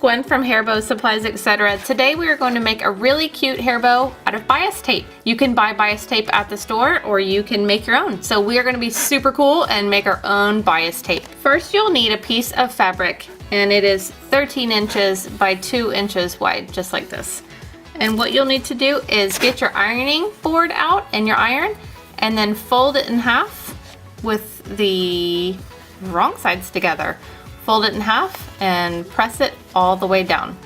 Gwen from Hairbow Supplies, etc. Today we are going to make a really cute hair bow out of bias tape. You can buy bias tape at the store or you can make your own. So we are going to be super cool and make our own bias tape. First you'll need a piece of fabric and it is 13 inches by 2 inches wide, just like this. And what you'll need to do is get your ironing board out and your iron and then fold it in half with the wrong sides together. Fold it in half and press it all the way down.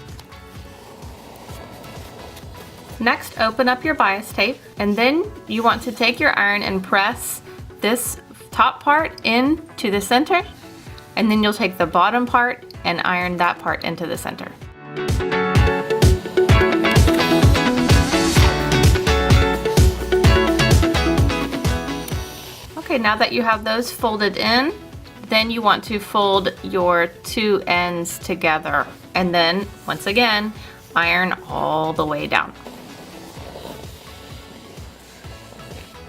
Next, open up your bias tape and then you want to take your iron and press this top part into the center, and then you'll take the bottom part and iron that part into the center. Okay, now that you have those folded in, then you want to fold your two ends together and then once again iron all the way down.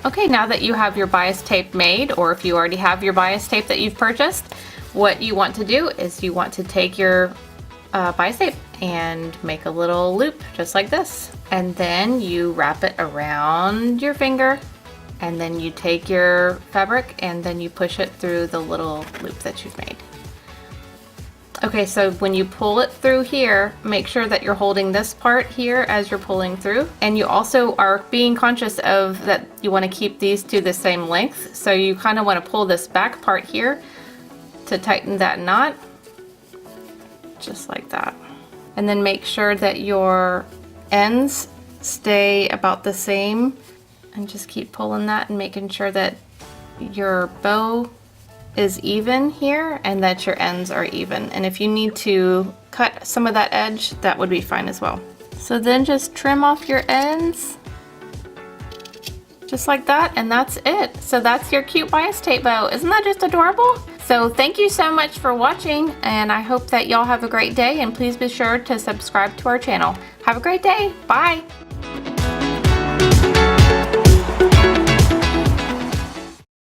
Okay, now that you have your bias tape made, or if you already have your bias tape that you've purchased, what you want to do is you want to take your bias tape and make a little loop just like this, and then you wrap it around your finger. And then you take your fabric and then you push it through the little loop that you've made. Okay, so when you pull it through here, make sure that you're holding this part here as you're pulling through. And you also are being conscious of that you want to keep these two the same length. So you kind of want to pull this back part here to tighten that knot, just like that. And then make sure that your ends stay about the same. And just keep pulling that and making sure that your bow is even here and that your ends are even. And if you need to cut some of that edge, that would be fine as well. So then just trim off your ends, just like that, and that's it. So that's your cute bias tape bow. Isn't that just adorable? So thank you so much for watching, and I hope that y'all have a great day, and please be sure to subscribe to our channel. Have a great day. Bye.